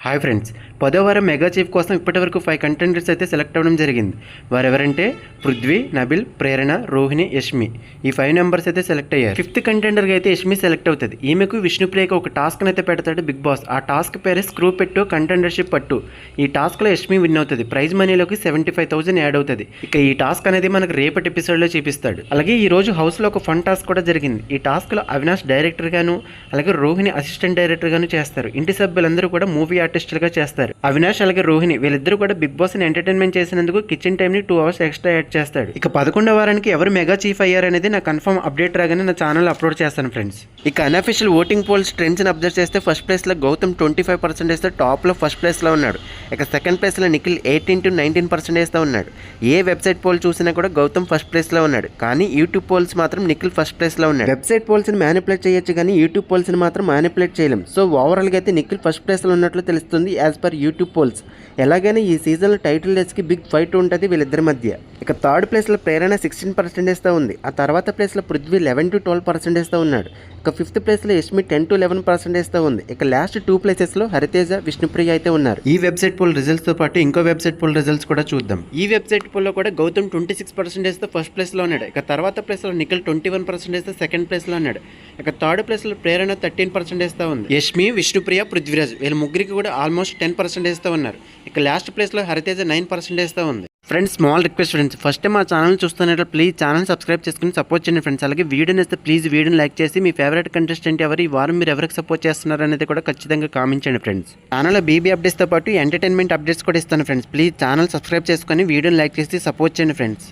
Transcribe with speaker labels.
Speaker 1: Hi friends, 10వ వారం mega chief కోసం ఇప్పటివరకు 5 కంటెండర్స్ అయితే సెలెక్ట్ అవ్వడం జరిగింది. వారెవరంటే పృథ్వీ, నబిల్, ప్రేరణ, రోహిణి, యష్మి. ఈ 5 మెంబర్స్ అయితే సెలెక్ట్ అయ్యారు. 5th కంటెండర్గా అయితే యష్మి సెలెక్ట్ అవుతుంది. ఈమెకు విష్ణుప్రియకి ఒక టాస్క్ అయితే పెడతాడు బిగ్ బాస్. ఆ టాస్క్ పేరే స్క్రూ పెట్టు కంటెండర్షిప్ పట్టు. ఈ టాస్క్లో యష్మి విన్ అవుతుంది. ప్రైజ్ మనీలోకి 75,000 యాడ్ అవుతుంది. ఇక ఈ టాస్క్ అనేది మనకు రేపటి ఎపిసోడ్లో చూపిస్తాడు. అలాగే ఈ రోజు హౌస్లో ఒక ఫన్ టాస్క్ కూడా జరిగింది. ఈ టాస్క్లో అవినాష్ డైరెక్టర్ గాను, అలాగే రోహిణి అసిస్టెంట్ డైరెక్టర్ గాను చేస్తారు. ఇంటి సభ్యులందరూ కూడా మూవీ ఆర్టిస్టులుగా చేస్తారు. అవినాష్ అలాగే రోహిణి వీళ్ళిద్దరూ కూడా బిగ్ బాస్ ని ఎంటర్టైన్మెంట్ చేసినందుకు కిచెన్ టైం ని 2 hours ఎక్స్ట్రా యాడ్ చేస్తాడు. ఇక 11వ వారానికి ఎవరు మెగా చీఫ్ అయ్యారనేది నా కన్ఫర్మ్ అప్డేట్ రాగానే నా ఛానల్ అప్లోడ్ చేస్తాను ఫ్రెండ్స్. ఇక అన్అఫీషియల్ ఓటింగ్ పోల్స్ ట్రెండ్స్ ని అబ్జర్వ్ చేస్తే ఫస్ట్ ప్లేస్ లో గౌతమ్ 25% తో టాప్ లో ఫస్ట్ ప్లేస్ లో ఉన్నాడు. ఇక సెకండ్ ప్లేస్ లో నిఖిల్ 18 to 19% తో ఉన్నాడు. ఏ వెబ్సైట్ పోల్ చూసినా కూడా గౌతమ్ ఫస్ట్ ప్లేస్ లో ఉన్నాడు. కానీ యూట్యూబ్ పోల్స్ మాత్రం నిఖిల్ ఫస్ట్ ప్లేస్ లో ఉన్నాడు. వెబ్సైట్ పోల్స్ ని మ్యానిపులేట్ చేయొచ్చు కానీ యూట్యూబ్ పోల్స్ ని మాత్రం మ్యానిపులేట్ చేయలేం. సో ఓవరాల్ గా అయితే నిఖిల్ ఫస్ట్ ప్లేస్ లో ఉన్నట్లు తెలుస్తుంది యాజ్ పర్ యూట్యూబ్ పోల్స్. ఎలాగైనా ఈ సీజన్లో టైటిల్ రేస్కి బిగ్ ఫైట్ ఉంటుంది వీళ్ళిద్దరి మధ్య. ఇక థర్డ్ ప్లేస్లో ప్రేరణ 16% ఉంది. ఆ తర్వాత ప్లేస్లో పృథ్వీ 11 to 12% ఉన్నాడు. ఇక 5th ప్లేస్లో యష్మి 10 to 11% ఉంది. ఇక లాస్ట్ 2 ప్లేసెస్లో హరితేజ, విష్ణుప్రియ అయితే ఉన్నారు. ఈ వెబ్సైట్ పోల్ రిజల్ట్స్తో పాటు ఇంకో వెబ్సైట్ పోల్ రిజల్ట్స్ కూడా చూద్దాం. ఈ వెబ్సైట్ పోల్లో కూడా గౌతమ్ 26%తో ఫస్ట్ ప్లేస్లో ఉన్నాడు. ఇక తర్వాత ప్లేస్లో నిఖిల్ 21%తో సెకండ్ ప్లేస్లో ఉన్నాడు. ఇక థర్డ్ ప్లేస్లో ప్రేరణ 13%తో ఉంది. యష్మి, విష్ణుప్రియ, పృథ్వీరాజ్ వీళ్ళ ముగ్గురికి కూడా ఆల్మోస్ట్ 10%తో ఉన్నారు. ఇక లాస్ట్ ప్లేస్లో హరితేజ 9%తో ఉంది. Friends, small request friends, first time మా ఛానల్ చూస్తున్నట్లు ప్లీజ్ ఛానల్ సబ్స్క్రైబ్ చేసుకుని సపోర్ట్ చేయండి ఫ్రెండ్స్. అలాగే వీడియోని ఇస్తే ప్లీజ్ వీడియోని లైక్ చేసి మీ ఫేవరెట్ కంటెస్టెంట్ ఎవరు, ఈ వారం మీరు ఎవరికి సపోర్ట్ చేస్తున్నారు అనేది కూడా ఖచ్చితంగా కామెంట్ చేయండి ఫ్రెండ్స్. ఛానల్లో బీబీ అప్డేట్స్తో పాటు ఎంటర్టైన్మెంట్ అప్డేట్స్ కూడా ఇస్తాను ఫ్రెండ్స్. ప్లీజ్ ఛానల్ సబ్స్క్రైబ్ చేసుకొని వీడియోని లైక్ చేసి సపోర్ట్ చేయండి ఫ్రెండ్స్.